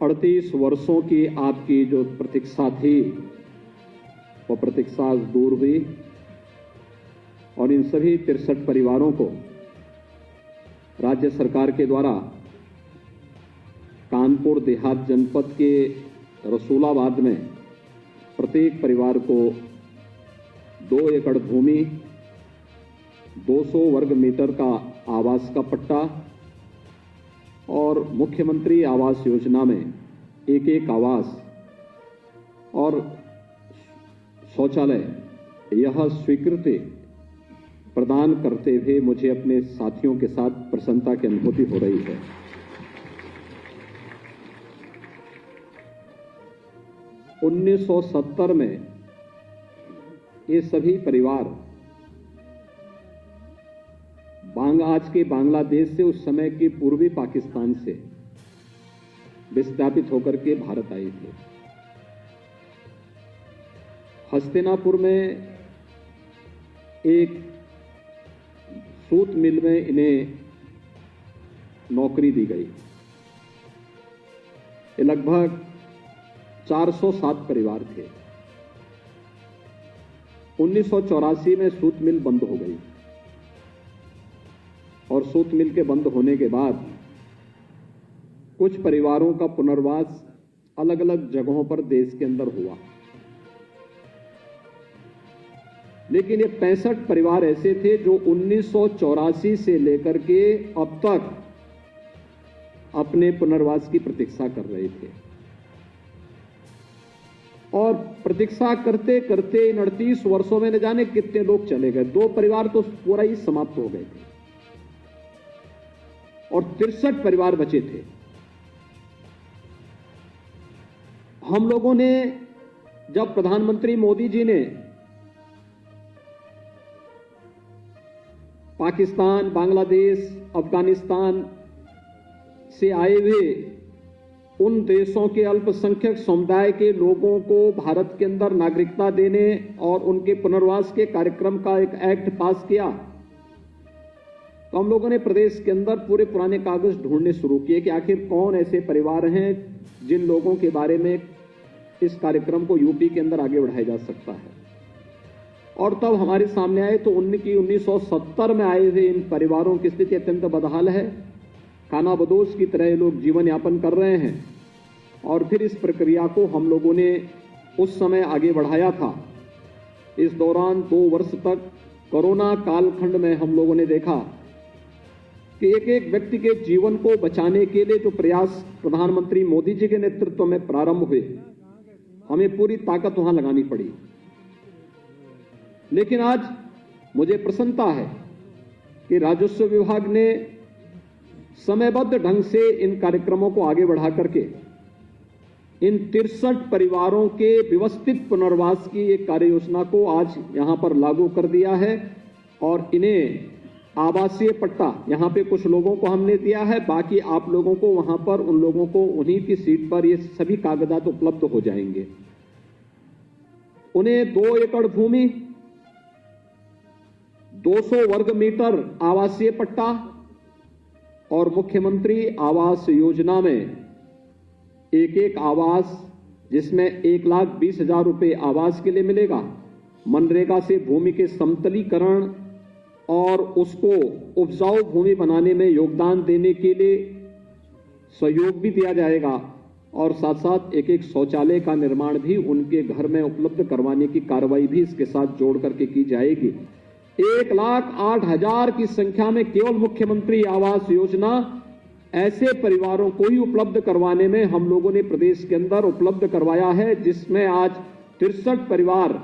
38 वर्षों की आपकी जो प्रतीक्षा थी वो प्रतीक्षा दूर हुई और इन सभी 63 परिवारों को राज्य सरकार के द्वारा कानपुर देहात जनपद के रसूलाबाद में प्रत्येक परिवार को 2 एकड़ भूमि, 200 वर्ग मीटर का आवास का पट्टा और मुख्यमंत्री आवास योजना में एक आवास और शौचालय यह स्वीकृति प्रदान करते हुए मुझे अपने साथियों के साथ प्रसन्नता की अनुभूति हो रही है। उन्नीस 1970 में ये सभी परिवार आज के बांग्लादेश से उस समय के पूर्वी पाकिस्तान से विस्थापित होकर के भारत आए थे। हस्तिनापुर में एक सूत मिल में इन्हें नौकरी दी गई। ये लगभग 407 परिवार थे। 1984 में सूत मिल बंद हो गई और सूत मिल के बंद होने के बाद कुछ परिवारों का पुनर्वास अलग अलग जगहों पर देश के अंदर हुआ, लेकिन ये 65 परिवार ऐसे थे जो 1984 से लेकर के अब तक अपने पुनर्वास की प्रतीक्षा कर रहे थे और प्रतीक्षा करते करते इन 38 वर्षों में न जाने कितने लोग चले गए। 2 परिवार तो पूरा ही समाप्त हो गए थे और 63 परिवार बचे थे। हम लोगों ने जब प्रधानमंत्री मोदी जी ने पाकिस्तान, बांग्लादेश, अफगानिस्तान से आए हुए उन देशों के अल्पसंख्यक समुदाय के लोगों को भारत के अंदर नागरिकता देने और उनके पुनर्वास के कार्यक्रम का एक एक्ट पास किया, तो हम लोगों ने प्रदेश के अंदर पूरे पुराने कागज ढूंढने शुरू किए कि आखिर कौन ऐसे परिवार हैं जिन लोगों के बारे में इस कार्यक्रम को यूपी के अंदर आगे बढ़ाया जा सकता है। और तब हमारे सामने आए तो 1970 में आए हुए इन परिवारों की स्थिति अत्यंत बदहाल है। खानाबदोश की तरह लोग जीवन यापन कर रहे हैं और फिर इस प्रक्रिया को हम लोगों ने उस समय आगे बढ़ाया था। इस दौरान 2 वर्ष तक कोरोना कालखंड में हम लोगों ने देखा कि एक एक व्यक्ति के जीवन को बचाने के लिए जो प्रयास प्रधानमंत्री मोदी जी के नेतृत्व में प्रारंभ हुए, हमें पूरी ताकत वहां लगानी पड़ी। लेकिन आज मुझे प्रसन्नता है कि राजस्व विभाग ने समयबद्ध ढंग से इन कार्यक्रमों को आगे बढ़ा करके इन 63 परिवारों के व्यवस्थित पुनर्वास की एक कार्य योजना को आज यहां पर लागू कर दिया है और इन्हें आवासीय पट्टा यहां पे कुछ लोगों को हमने दिया है, बाकी आप लोगों को वहां पर उन लोगों को उन्हीं की सीट पर ये सभी कागजात उपलब्ध हो जाएंगे। उन्हें 2 एकड़ भूमि, 200 वर्ग मीटर आवासीय पट्टा और मुख्यमंत्री आवास योजना में एक आवास जिसमें 1,20,000 रुपए आवास के लिए मिलेगा। मनरेगा से भूमि के समतलीकरण और उसको उपजाऊ भूमि बनाने में योगदान देने के लिए सहयोग भी दिया जाएगा और साथ साथ एक शौचालय का निर्माण भी उनके घर में उपलब्ध करवाने की कार्रवाई भी इसके साथ जोड़ करके की जाएगी। 1,08,000 की संख्या में केवल मुख्यमंत्री आवास योजना ऐसे परिवारों को ही उपलब्ध करवाने में हम लोगों ने प्रदेश के अंदर उपलब्ध करवाया है, जिसमें आज 63 परिवार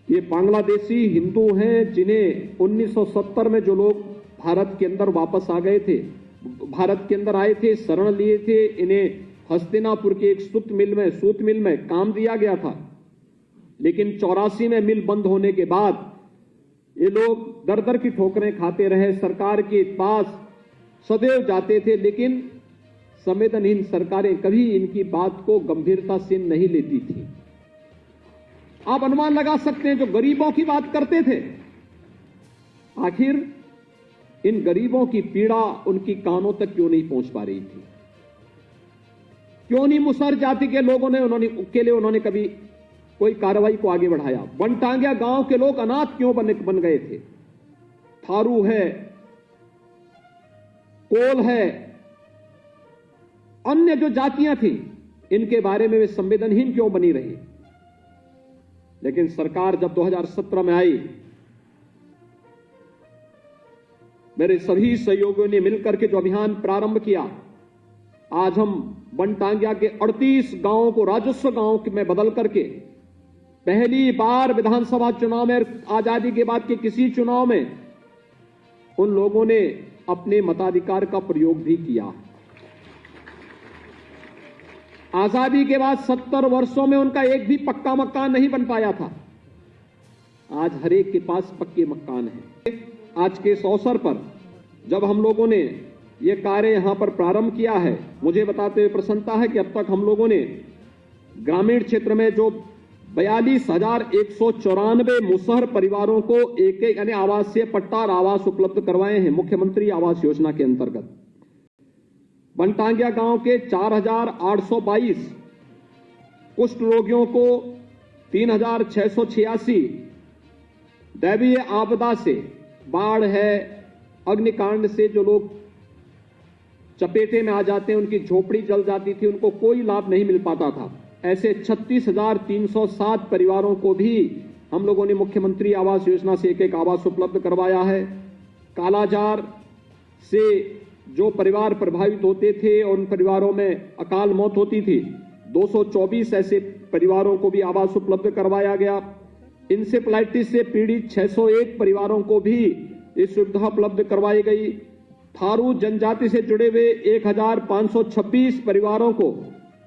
ये बांग्लादेशी हिंदू हैं जिन्हें 1970 में जो लोग भारत के अंदर वापस आ गए थे, भारत के अंदर आए थे, शरण लिए थे, इन्हें हस्तिनापुर के एक सूत मिल में काम दिया गया था। लेकिन 84 में मिल बंद होने के बाद ये लोग दर दर की ठोकरें खाते रहे, सरकार के पास सदैव जाते थे, लेकिन संवेदनहीन सरकारें कभी इनकी बात को गंभीरता से नहीं लेती थी। आप अनुमान लगा सकते हैं, जो गरीबों की बात करते थे, आखिर इन गरीबों की पीड़ा उनकी कानों तक क्यों नहीं पहुंच पा रही थी। क्यों नहीं मुसहर जाति के लोगों ने उन्होंने कभी कोई कार्रवाई को आगे बढ़ाया? बनटांगिया गांव के लोग अनाथ क्यों बन गए थे? थारू है, कोल है, अन्य जो जातियां थी, इनके बारे में वे संवेदनहीन क्यों बनी रही? लेकिन सरकार जब 2017 में आई, मेरे सभी सहयोगियों ने मिलकर के जो अभियान प्रारंभ किया, आज हम बनटांगिया के 38 गांवों को राजस्व गांव में बदल करके पहली बार विधानसभा चुनाव में, आजादी के बाद के किसी चुनाव में, उन लोगों ने अपने मताधिकार का प्रयोग भी किया। आजादी के बाद 70 वर्षों में उनका एक भी पक्का मकान नहीं बन पाया था। आज हर एक के पास पक्के मकान हैं। आज के इस अवसर पर जब हम लोगों ने ये कार्य यहां पर प्रारंभ किया है, मुझे बताते हुए प्रसन्नता है कि अब तक हम लोगों ने ग्रामीण क्षेत्र में जो 42,194 मुसहर परिवारों को एक यानी आवासीय पट्टा और आवास उपलब्ध करवाए हैं मुख्यमंत्री आवास योजना के अंतर्गत। बनटांगिया गांव के 4,822 कुष्ठ रोगियों को 3,686, दैवीय आपदा से, बाढ़ है, अग्निकांड से जो लोग चपेटे में आ जाते हैं, उनकी झोपड़ी जल जाती थी, उनको कोई लाभ नहीं मिल पाता था, ऐसे 36,307 परिवारों को भी हम लोगों ने मुख्यमंत्री आवास योजना से एक आवास उपलब्ध करवाया है। कालाजार से जो परिवार प्रभावित होते थे और उन परिवारों में अकाल मौत होती थी, 224 ऐसे परिवारों को भी आवास उपलब्ध करवाया गया। इंसेफ्लाइटिस से पीड़ित 601 परिवारों को भी इस सुविधा उपलब्ध करवाई गई। थारू जनजाति से जुड़े हुए 1,526 परिवारों को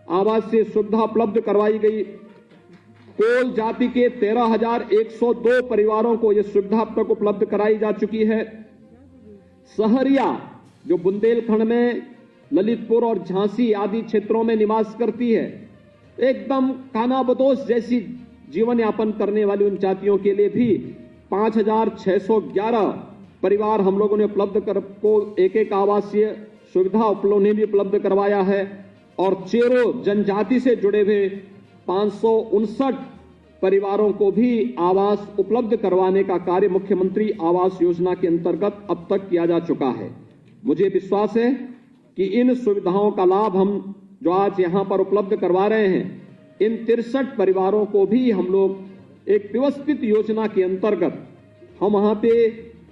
आवासीय सुविधा उपलब्ध करवाई गई। कोल जाति के 13,102 परिवारों को यह सुविधा अब तक उपलब्ध कराई जा चुकी है। सहरिया जो बुंदेलखंड में ललितपुर और झांसी आदि क्षेत्रों में निवास करती है, एकदम खानाबदोश जैसी जीवन यापन करने वाली उन जातियों के लिए भी 5,611 परिवार हम लोगों ने एक आवासीय सुविधा उन्हें भी उपलब्ध करवाया है। और चेरो जनजाति से जुड़े हुए 559 परिवारों को भी आवास उपलब्ध करवाने का कार्य मुख्यमंत्री आवास योजना के अंतर्गत अब तक किया जा चुका है। मुझे विश्वास है कि इन सुविधाओं का लाभ हम जो आज यहां पर उपलब्ध करवा रहे हैं, इन 63 परिवारों को भी हम लोग एक व्यवस्थित योजना के अंतर्गत हम वहां पे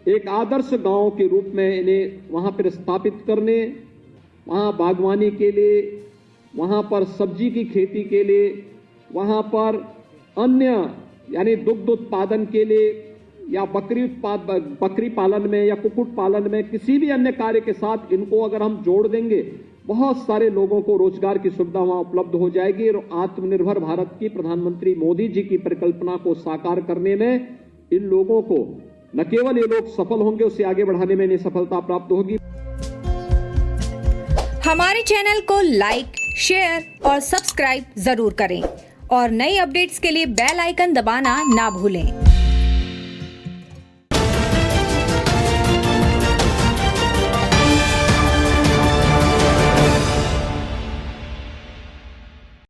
एक आदर्श गांव के रूप में इन्हें वहां पर स्थापित करने, वहां बागवानी के लिए, वहां पर सब्जी की खेती के लिए, वहां पर अन्य यानी दुग्ध उत्पादन के लिए या बकरी पालन में या कुक्कुट पालन में किसी भी अन्य कार्य के साथ इनको अगर हम जोड़ देंगे, बहुत सारे लोगों को रोजगार की सुविधा वहां उपलब्ध हो जाएगी और आत्मनिर्भर भारत की प्रधानमंत्री मोदी जी की परिकल्पना को साकार करने में इन लोगों को न केवल ये लोग सफल होंगे, उससे आगे बढ़ाने में इन्हें सफलता प्राप्त होगी। हमारे चैनल को लाइक, शेयर और सब्सक्राइब जरूर करें और नई अपडेट्स के लिए बेल आइकन दबाना ना भूलें।